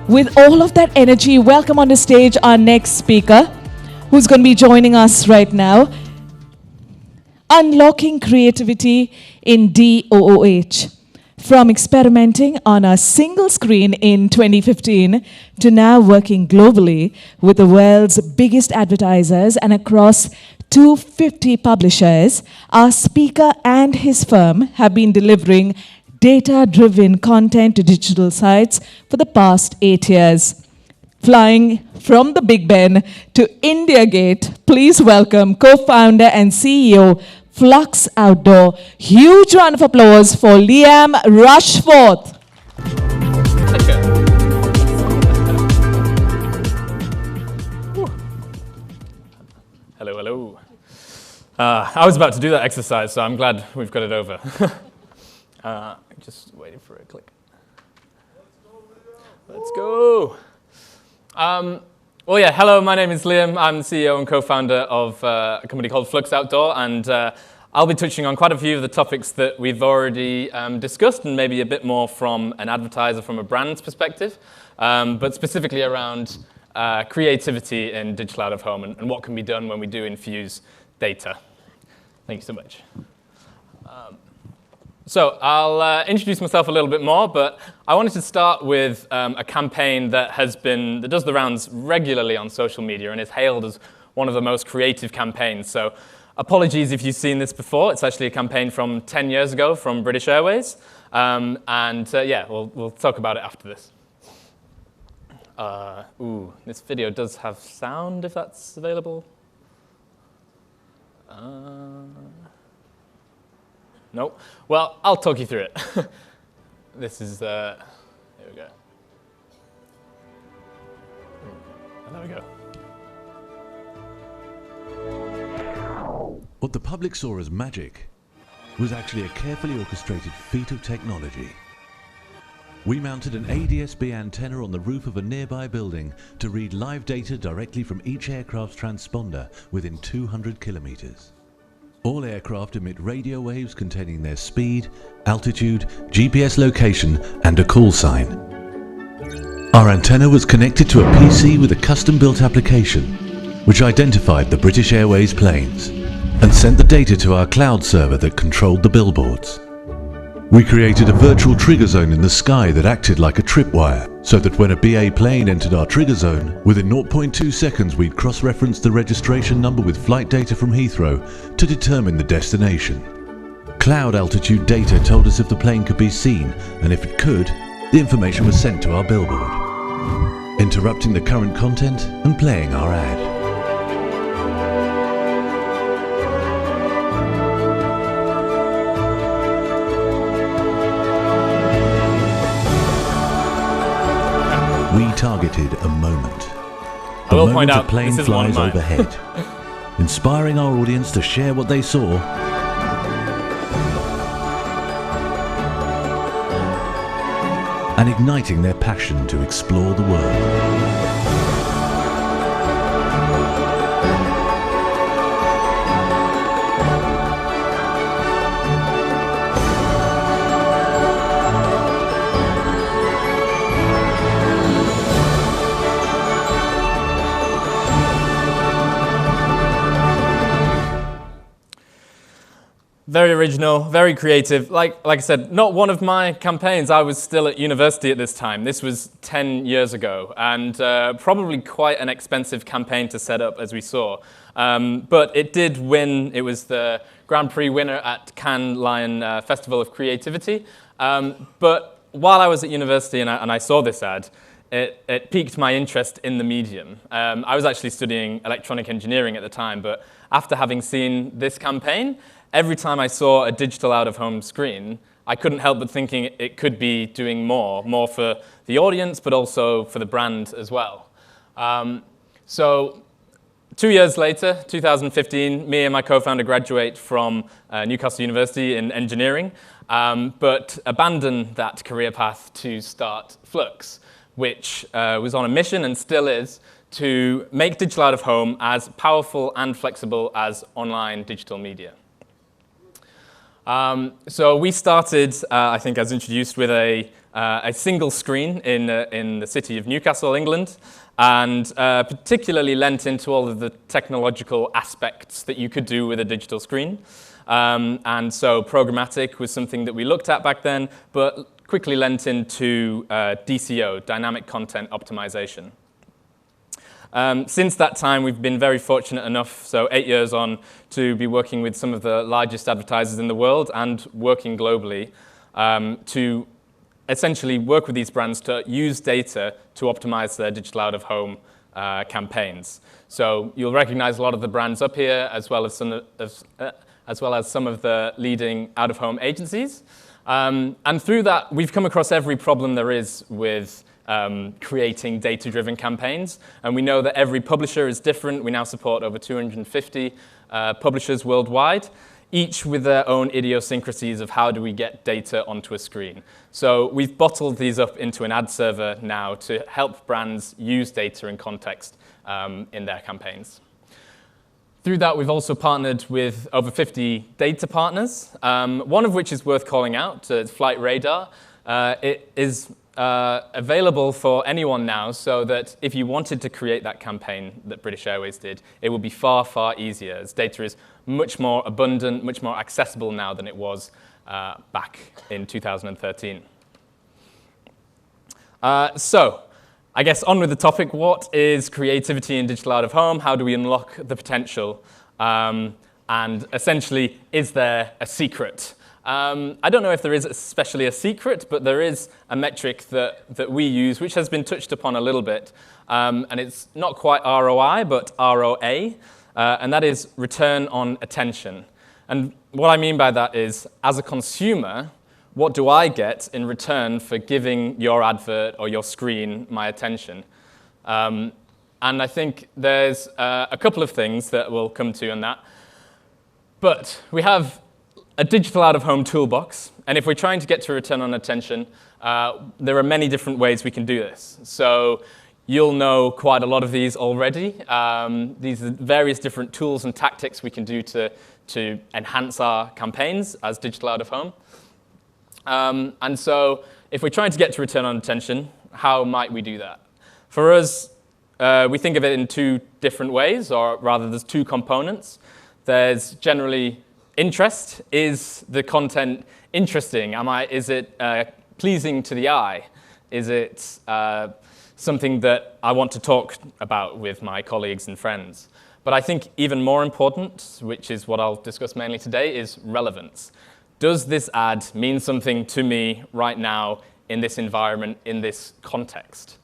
With all of that energy, welcome on the stage our next speaker, who's going to be joining us right now. Unlocking creativity in DOOH. From experimenting on a single screen in 2015 to now working globally with the world's biggest advertisers and across 250 publishers, our speaker and his firm have been delivering data-driven content to digital sites for the past 8 years. Flying from the Big Ben to India Gate, please welcome co-founder and CEO Flux Outdoor. Huge round of applause for Liam Rushforth. Hello, hello. I was about to do that exercise, so I'm glad we've got it over. Just waiting for a click. Let's go. Well, yeah, hello, my name is Liam. I'm the CEO and co-founder of a company called Flux Outdoor, and I'll be touching on quite a few of the topics that we've already discussed, and maybe a bit more from an advertiser, from a brand's perspective, but specifically around creativity in digital out-of-home and what can be done when we do infuse data. Thank you so much. So I'll introduce myself a little bit more, but I wanted to start with a campaign that does the rounds regularly on social media and is hailed as one of the most creative campaigns. So apologies if you've seen this before. It's actually a campaign from 10 years ago from British Airways. Yeah, we'll talk about it after this. This video does have sound, if that's available. Nope. Well, I'll talk you through it. This is, here we go. There we go. What the public saw as magic was actually a carefully orchestrated feat of technology. We mounted an ADS-B antenna on the roof of a nearby building to read live data directly from each aircraft's transponder within 200 kilometers. All aircraft emit radio waves containing their speed, altitude, GPS location, and a call sign. Our antenna was connected to a PC with a custom-built application, which identified the British Airways planes and sent the data to our cloud server that controlled the billboards. We created a virtual trigger zone in the sky that acted like a tripwire, so that when a BA plane entered our trigger zone, within 0.2 seconds we'd cross-reference the registration number with flight data from Heathrow to determine the destination. Cloud altitude data told us if the plane could be seen, and if it could, the information was sent to our billboard, interrupting the current content and playing our ad. We targeted a moment. I will point out a plane this is one of flies mine. overhead, inspiring our audience to share what they saw and igniting their passion to explore the world. Very original, very creative. Like I said, not one of my campaigns. I was still at university at this time. This was 10 years ago, and probably quite an expensive campaign to set up, as we saw. But it did win. It was the Grand Prix winner at Cannes Lion Festival of Creativity. But while I was at university and I saw this ad, it piqued my interest in the medium. I was actually studying electronic engineering at the time, but after having seen this campaign, every time I saw a digital out-of-home screen, I couldn't help but thinking it could be doing more for the audience, but also for the brand as well. So 2 years later, 2015, me and my co-founder graduate from Newcastle University in engineering, but abandoned that career path to start Flux, which was on a mission and still is to make digital out-of-home as powerful and flexible as online digital media. So we started, I think as introduced, with a a single screen in the city of Newcastle, England, and particularly lent into all of the technological aspects that you could do with a digital screen. And so programmatic was something that we looked at back then, but quickly lent into DCO, dynamic content optimization. Since that time, we've been very fortunate enough, so 8 years on, to be working with some of the largest advertisers in the world and working globally to essentially work with these brands to use data to optimize their digital out-of-home campaigns. So you'll recognize a lot of the brands up here, as well as some of the leading out-of-home agencies. And through that, we've come across every problem there is with creating data-driven campaigns. And we know that every publisher is different. We now support over 250 publishers worldwide, each with their own idiosyncrasies of how do we get data onto a screen. So we've bottled these up into an ad server now to help brands use data in context in their campaigns. Through that, we've also partnered with over 50 data partners, one of which is worth calling out. It's Flight Radar. It is available for anyone now, so that if you wanted to create that campaign that British Airways did, it will be far, far easier, as data is much more abundant, much more accessible now than it was back in 2013. So, I guess on with the topic, what is creativity in digital out-of-home? How do we unlock the potential? And essentially, is there a secret? I don't know if there is especially a secret, but there is a metric that we use, which has been touched upon a little bit. And it's not quite ROI, but ROA, and that is return on attention. And what I mean by that is, as a consumer, what do I get in return for giving your advert or your screen my attention? And I think there's a couple of things that we'll come to on that. But we have a digital out-of-home toolbox, and if we're trying to get to return on attention, there are many different ways we can do this. So you'll know quite a lot of these already. These are various different tools and tactics we can do to enhance our campaigns as digital out-of-home. And so if we're trying to get to return on attention, how might we do that? For us, we think of it in two different ways, or rather there's two components. There's generally interest. Is the content interesting? Is it pleasing to the eye? Is it something that I want to talk about with my colleagues and friends? But I think even more important, which is what I'll discuss mainly today, is relevance. Does this ad mean something to me right now in this environment, in this context?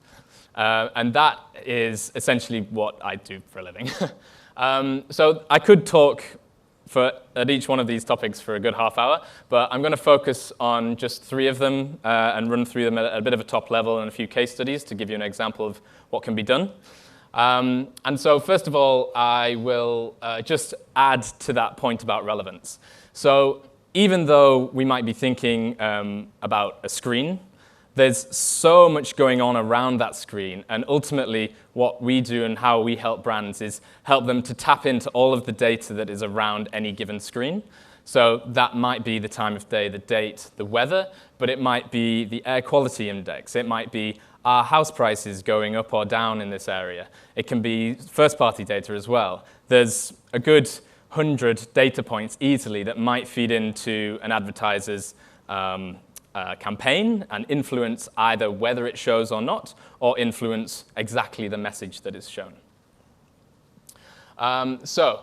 And that is essentially what I do for a living. So I could talk at each one of these topics for a good half hour, but I'm going to focus on just three of them and run through them at a bit of a top level and a few case studies to give you an example of what can be done. And so first of all, I will just add to that point about relevance. So even though we might be thinking about a screen, there's so much going on around that screen, and ultimately what we do and how we help brands is help them to tap into all of the data that is around any given screen. So that might be the time of day, the date, the weather, but it might be the air quality index. It might be are house prices going up or down in this area. It can be first-party data as well. There's a good 100 data points easily that might feed into an advertiser's campaign and influence either whether it shows or not, or influence exactly the message that is shown. So,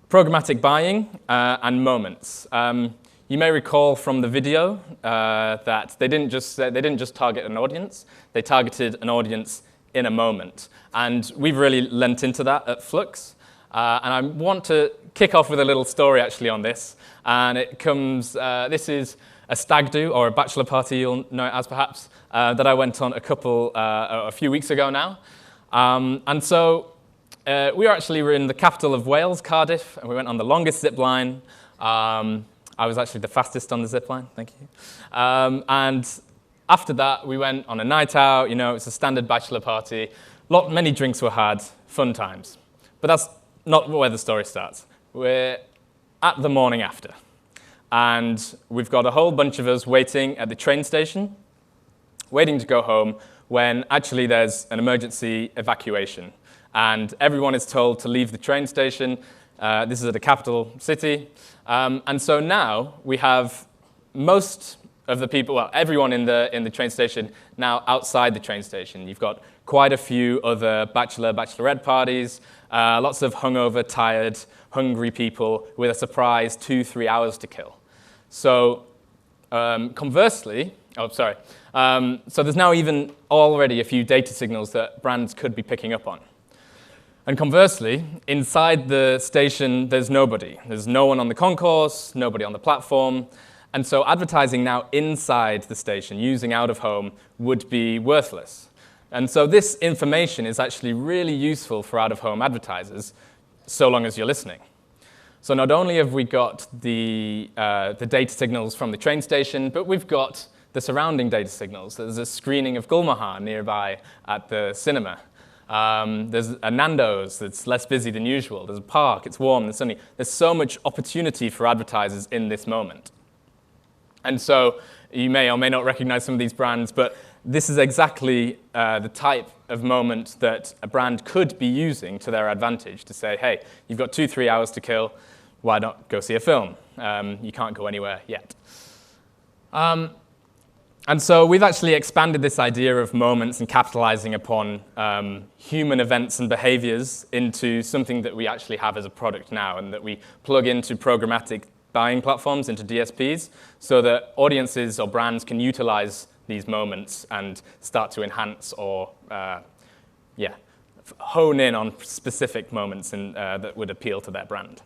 programmatic buying and moments. You may recall from the video that they didn't just target an audience, they targeted an audience in a moment. And we've really lent into that at Flux. And I want to kick off with a little story actually on this. And it comes, this is a stag do, or a bachelor party, you'll know it as perhaps, that I went on a few weeks ago now. And so we were in the capital of Wales, Cardiff, and we went on the longest zip line. I was actually the fastest on the zip line, thank you. And after that, we went on a night out, it's a standard bachelor party. Many drinks were had, fun times. But that's not where the story starts. We're at the morning after. and we've got a whole bunch of us waiting at the train station, waiting to go home, when actually there's an emergency evacuation. And everyone is told to leave the train station. This is at a capital city. And so now we have most of the people, well, everyone in the train station now outside the train station. You've got quite a few other bachelorette parties, lots of hungover, tired, hungry people with a surprise 2-3 hours to kill. So conversely, so there's now even already a few data signals that brands could be picking up on. And conversely, inside the station, there's nobody. There's no one on the concourse, nobody on the platform. And so advertising now inside the station, using out-of-home, would be worthless. And so this information is actually really useful for out-of-home advertisers, so long as you're listening. So not only have we got the data signals from the train station, but we've got the surrounding data signals. There's a screening of Gulmohar nearby at the cinema. There's a Nando's that's less busy than usual. There's a park, it's warm, it's sunny. There's so much opportunity for advertisers in this moment. And so you may or may not recognize some of these brands, but this is exactly the type of moment that a brand could be using to their advantage to say, hey, you've got 2-3 hours to kill, why not go see a film? You can't go anywhere yet. And so we've actually expanded this idea of moments and capitalizing upon human events and behaviors into something that we actually have as a product now, and that we plug into programmatic buying platforms, into DSPs, so that audiences or brands can utilize these moments and start to enhance or hone in on specific moments that would appeal to their brand.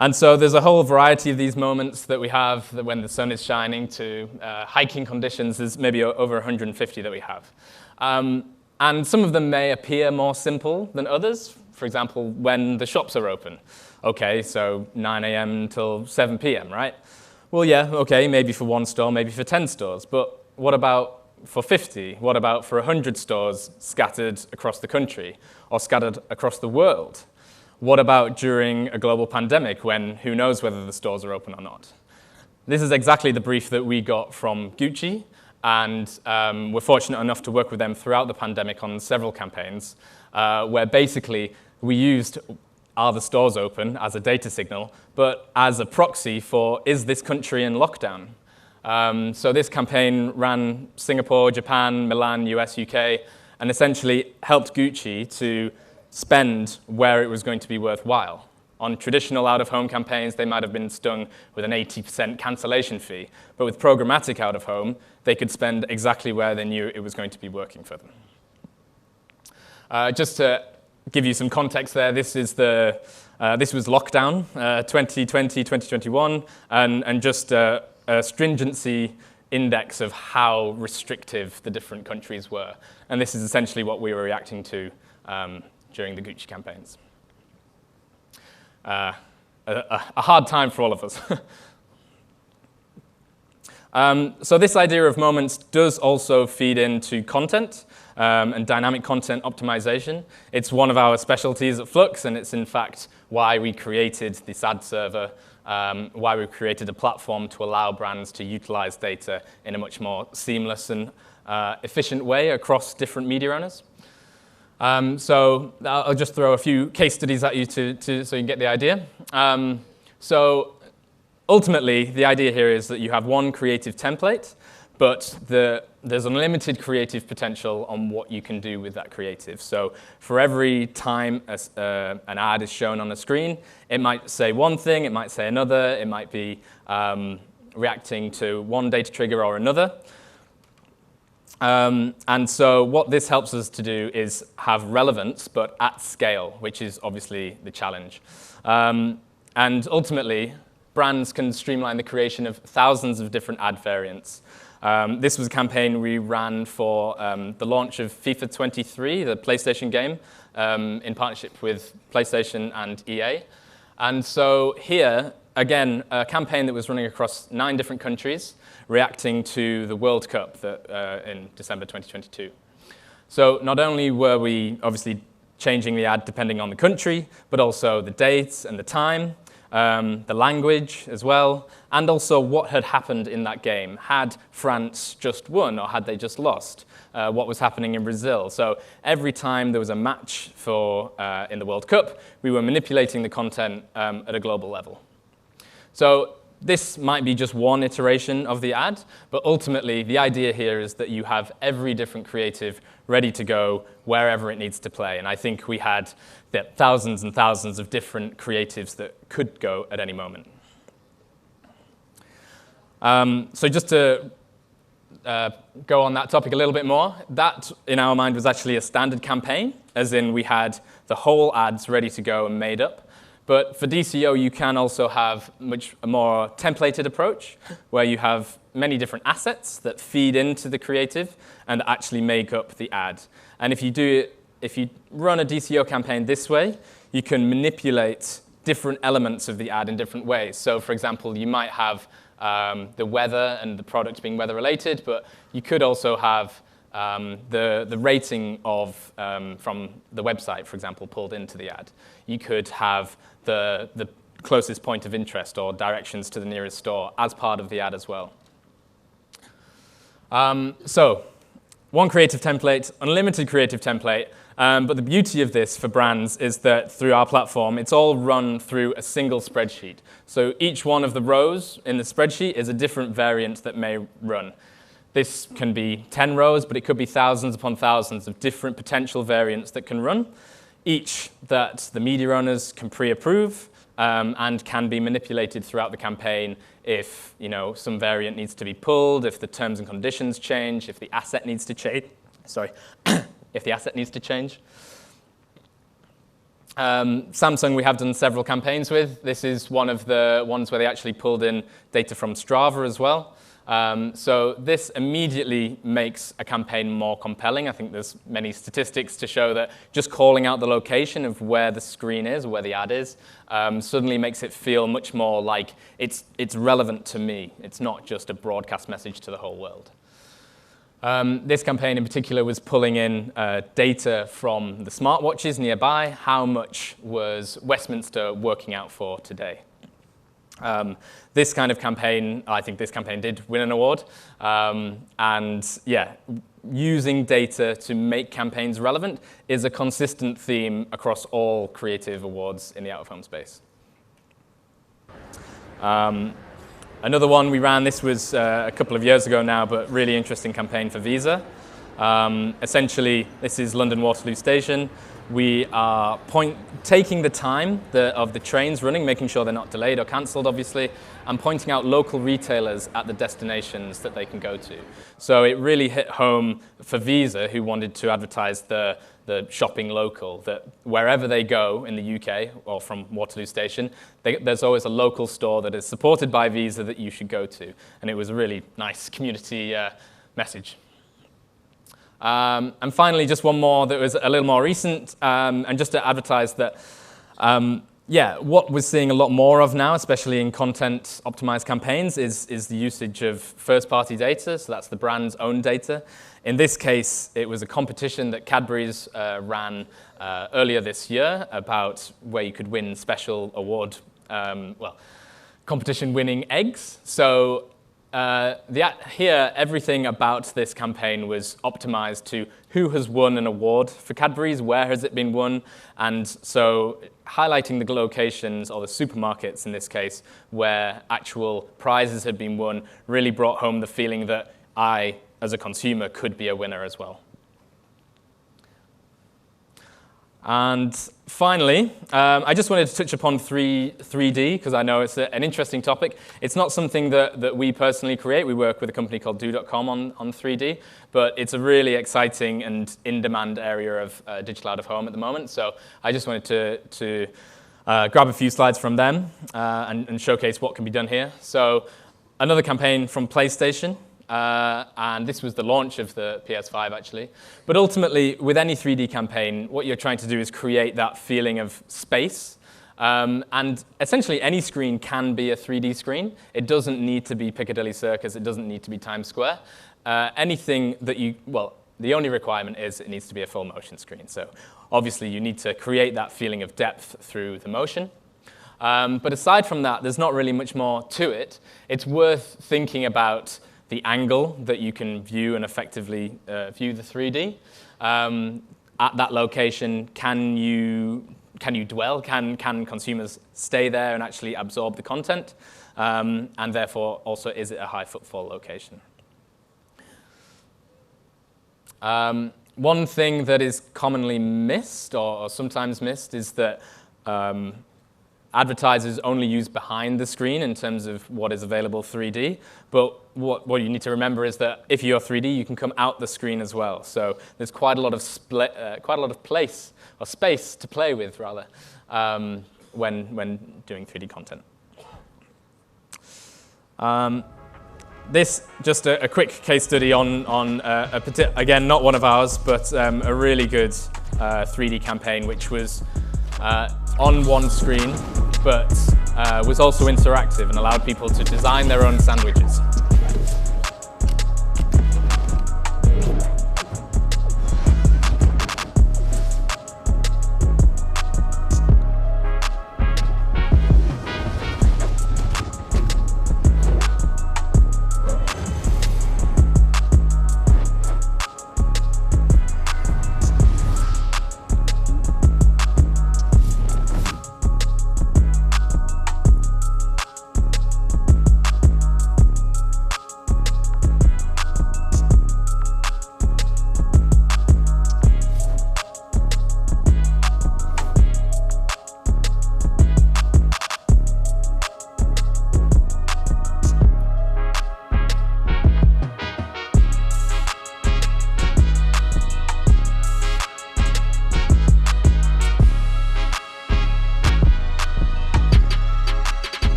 And so there's a whole variety of these moments that we have, that when the sun is shining, to hiking conditions. There's maybe over 150 that we have. And some of them may appear more simple than others. For example, when the shops are open. Okay, so 9 a.m. till 7 p.m., right? Well, yeah, okay, maybe for one store, maybe for 10 stores. But what about for 50? What about for 100 stores scattered across the country or scattered across the world? What about during a global pandemic when who knows whether the stores are open or not? This is exactly the brief that we got from Gucci, and we're fortunate enough to work with them throughout the pandemic on several campaigns, where basically we used are the stores open as a data signal, but as a proxy for is this country in lockdown? So this campaign ran Singapore, Japan, Milan, US, UK, and essentially helped Gucci to spend where it was going to be worthwhile. On traditional out-of-home campaigns, they might have been stung with an 80% cancellation fee, but with programmatic out-of-home, they could spend exactly where they knew it was going to be working for them. Just to give you some context there, this was lockdown, 2020, 2021, and just a stringency index of how restrictive the different countries were. And this is essentially what we were reacting to during the Gucci campaigns. A hard time for all of us. So this idea of moments does also feed into content and dynamic content optimization. It's one of our specialties at Flux, and it's in fact why we created this ad server, why we created a platform to allow brands to utilize data in a much more seamless and efficient way across different media owners. So I'll just throw a few case studies at you so you can get the idea. So ultimately, the idea here is that you have one creative template, but there's unlimited creative potential on what you can do with that creative. So for every time an ad is shown on the screen, it might say one thing, it might say another, it might be reacting to one data trigger or another. And so what this helps us to do is have relevance, but at scale, which is obviously the challenge. And ultimately, brands can streamline the creation of thousands of different ad variants. This was a campaign we ran for the launch of FIFA 23, the PlayStation game, in partnership with PlayStation and EA. And so here, again, a campaign that was running across 9 different countries, reacting to the World Cup in December 2022. So not only were we obviously changing the ad depending on the country, but also the dates and the time. the language as well, and also what had happened in that game. Had France just won, or had they just lost? What was happening in Brazil? So every time there was a match in the World Cup, we were manipulating the content at a global level. So this might be just one iteration of the ad, but ultimately the idea here is that you have every different creative ready to go wherever it needs to play. And I think we had thousands and thousands of different creatives that could go at any moment. So just to go on that topic a little bit more, that in our mind was actually a standard campaign, as in we had the whole ads ready to go and made up. But for DCO, you can also have a more templated approach, where you have many different assets that feed into the creative and actually make up the ad. And if you run a DCO campaign this way, you can manipulate different elements of the ad in different ways. So for example, you might have the weather and the product being weather related, but you could also have the rating from the website, for example, pulled into the ad. You could have the closest point of interest or directions to the nearest store as part of the ad as well. So one creative template, unlimited creative template, but the beauty of this for brands is that through our platform, it's all run through a single spreadsheet. So each one of the rows in the spreadsheet is a different variant that may run. This can be 10 rows, but it could be thousands upon thousands of different potential variants that can run, each that the media owners can pre-approve and can be manipulated throughout the campaign if some variant needs to be pulled, if the terms and conditions change, if the asset needs to change. Sorry, if the asset needs to change. Samsung we have done several campaigns with. This is one of the ones where they actually pulled in data from Strava as well. So this immediately makes a campaign more compelling. I think there's many statistics to show that just calling out the location of where the screen is, where the ad is, suddenly makes it feel much more like it's relevant to me. It's not just a broadcast message to the whole world. This campaign in particular was pulling in data from the smartwatches nearby. How much was Westminster working out for today? This kind of campaign, I think this campaign did win an award. And yeah, using data to make campaigns relevant is a consistent theme across all creative awards in the out-of-home space. Another one we ran, this was a couple of years ago now, but really interesting campaign for Visa. Essentially, this is London Waterloo Station. We are taking the time of the trains running, making sure they're not delayed or cancelled, obviously, and pointing out local retailers at the destinations that they can go to. So it really hit home for Visa, who wanted to advertise the shopping local, that wherever they go in the UK or from Waterloo Station, there's always a local store that is supported by Visa that you should go to. And it was a really nice community message. And finally, just one more that was a little more recent, and just to advertise that, what we're seeing a lot more of now, especially in content-optimized campaigns, is the usage of first-party data, so that's the brand's own data. In this case, it was a competition that Cadbury's ran earlier this year about where you could win special award, competition-winning eggs. So here, everything about this campaign was optimized to who has won an award for Cadbury's, where has it been won, and so highlighting the locations, or the supermarkets in this case, where actual prizes had been won really brought home the feeling that I, as a consumer, could be a winner as well. And finally, I just wanted to touch upon 3D, because I know it's an interesting topic. It's not something that we personally create. We work with a company called DOOH.com on 3D, but it's a really exciting and in-demand area of digital out-of-home at the moment. So I just wanted to grab a few slides from them and showcase what can be done here. So another campaign from PlayStation. And this was the launch of the PS5, actually. But ultimately, with any 3D campaign, what you're trying to do is create that feeling of space. And essentially, any screen can be a 3D screen. It doesn't need to be Piccadilly Circus. It doesn't need to be Times Square. Anything that the only requirement is it needs to be a full motion screen. So obviously, you need to create that feeling of depth through the motion. But aside from that, there's not really much more to it. It's worth thinking about the angle that you can view and effectively view the 3D. At that location, can you dwell? Can consumers stay there and actually absorb the content? And therefore, also, is it a high footfall location? One thing that is commonly missed or sometimes missed is that advertisers only use behind the screen in terms of what is available 3D. But what you need to remember is that if you're 3D, you can come out the screen as well. So there's quite a lot of place or space to play with, rather, when doing 3D content. This, just a quick case study on again, not one of ours, but a really good 3D campaign, which was on one screen, but was also interactive and allowed people to design their own sandwiches.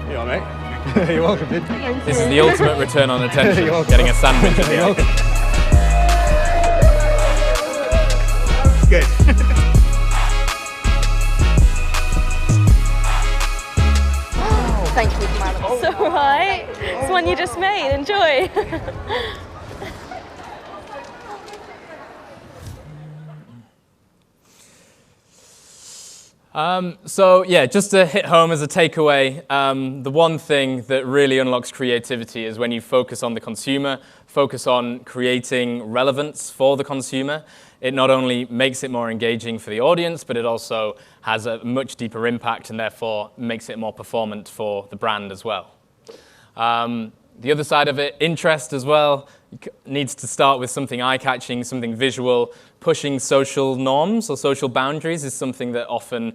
You all right? You're welcome, dude. This is the ultimate return on attention, getting a sandwich at the end. Good. Thank you, man. It's all right. It's one you just made. Enjoy. So yeah, just to hit home as a takeaway, the one thing that really unlocks creativity is when you focus on the consumer, focus on creating relevance for the consumer. It not only makes it more engaging for the audience, but it also has a much deeper impact and therefore makes it more performant for the brand as well. The other side of it, interest as well, needs to start with something eye-catching, something visual. Pushing social norms or social boundaries is something that often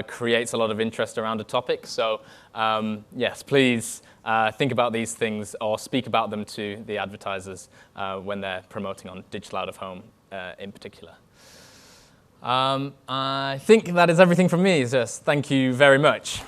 creates a lot of interest around a topic. So yes, please think about these things or speak about them to the advertisers when they're promoting on digital out-of-home in particular. I think that is everything from me. Just thank you very much.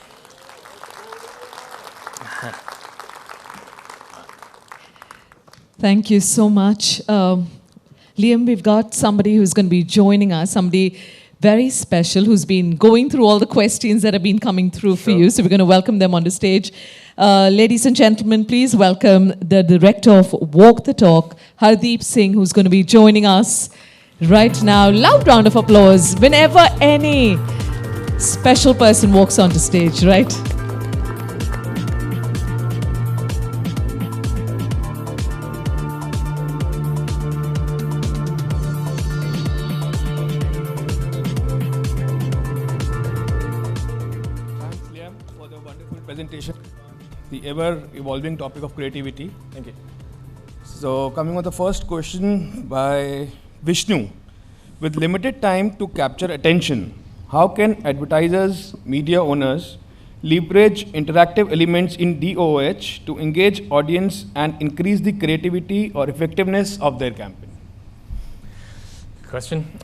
Thank you so much. Liam, we've got somebody who's going to be joining us, somebody very special who's been going through all the questions that have been coming through for you. So we're going to welcome them on the stage. Ladies and gentlemen, please welcome the director of Walk the Talk, Hardeep Singh, who's going to be joining us right now. Loud round of applause whenever any special person walks onto stage, right? Presentation, the ever-evolving topic of creativity. Thank you. So, coming on the first question by Vishnu. With limited time to capture attention, how can advertisers, media owners leverage interactive elements in DOOH to engage audience and increase the creativity or effectiveness of their campaign? Good question.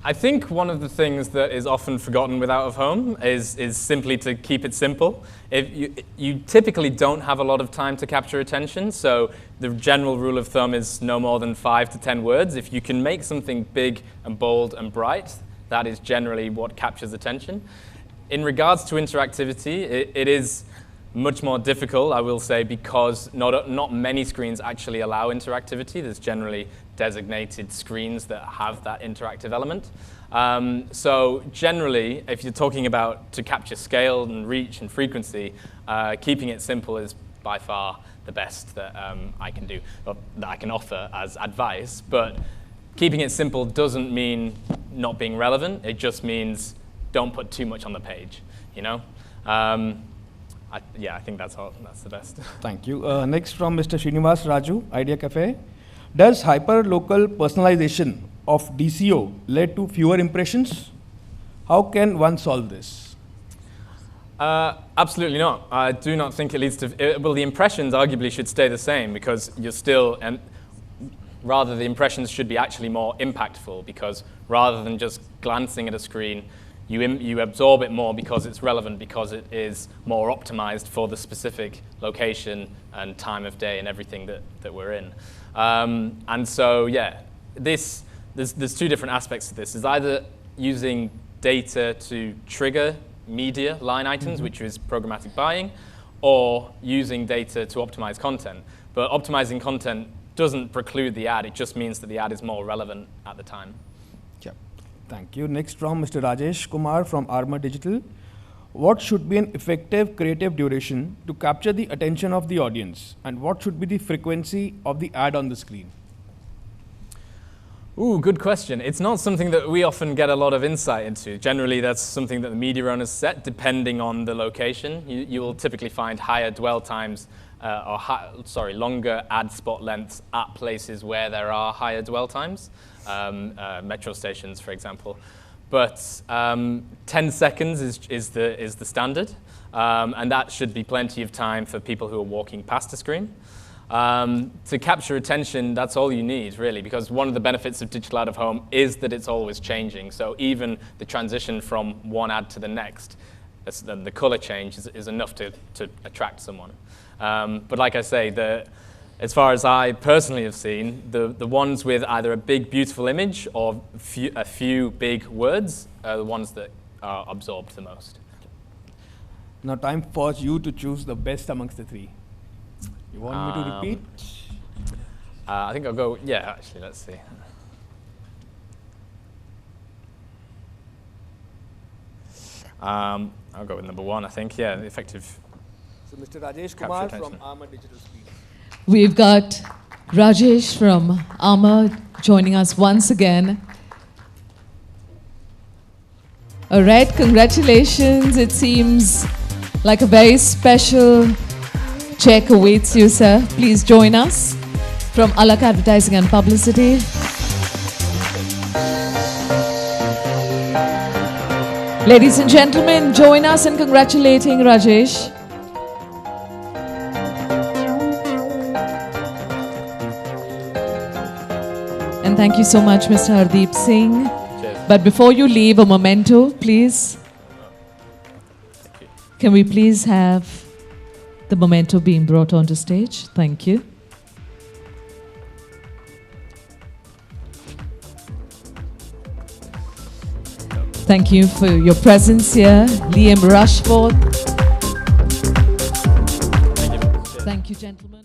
I think one of the things that is often forgotten with out-of-home is simply to keep it simple. If you typically don't have a lot of time to capture attention, so the general rule of thumb is no more than 5 to 10 words. If you can make something big and bold and bright, that is generally what captures attention. In regards to interactivity, it is much more difficult, I will say, because not many screens actually allow interactivity. There's generally designated screens that have that interactive element. So generally, if you're talking about to capture scale and reach and frequency, keeping it simple is by far the best that I can do, or that I can offer as advice. But keeping it simple doesn't mean not being relevant. It just means don't put too much on the page, you know? I think that's the best. Thank you. Next from Mr. Srinivas Raju, Idea Cafe. Does hyper-local personalization of DCO lead to fewer impressions? How can one solve this? Absolutely not. I do not think it leads to, well, the impressions arguably should stay the same because you're still, and rather the impressions should be actually more impactful because rather than just glancing at a screen, you absorb it more because it's relevant, because it is more optimized for the specific location and time of day and everything that we're in. And so, yeah, there's two different aspects to this. It's either using data to trigger media line items, which is programmatic buying, or using data to optimize content. But optimizing content doesn't preclude the ad. It just means that the ad is more relevant at the time. Thank you. Next from Mr. Rajesh Kumar from Armour Digital. What should be an effective creative duration to capture the attention of the audience? And what should be the frequency of the ad on the screen? Ooh, good question. It's not something that we often get a lot of insight into. Generally, that's something that the media owners set depending on the location. You will typically find higher dwell times longer ad spot lengths at places where there are higher dwell times. Metro stations, for example. But 10 seconds is the standard, and that should be plenty of time for people who are walking past a screen. To capture attention, that's all you need, really, because one of the benefits of digital out of home is that it's always changing. So even the transition from one ad to the next, the color change is enough to attract someone. But like I say, as far as I personally have seen, the ones with either a big, beautiful image or a few big words are the ones that are absorbed the most. Now time for you to choose the best amongst the three. You want me to repeat? I think I'll go, yeah, actually, let's see. I'll go with number one, I think, yeah, effective. So Mr. Rajesh Kumar from Armour Digital Speed. We've got Rajesh from Armour joining us once again. All right, congratulations. It seems like a very special check awaits you, sir. Please join us from Alak Advertising and Publicity. Ladies and gentlemen, join us in congratulating Rajesh. And thank you so much, Mr. Hardeep Singh. Cheers. But before you leave, a memento, please. Thank you. Can we please have the memento being brought onto stage? Thank you. Thank you for your presence here, Liam Rushforth. Thank you. Thank you, gentlemen.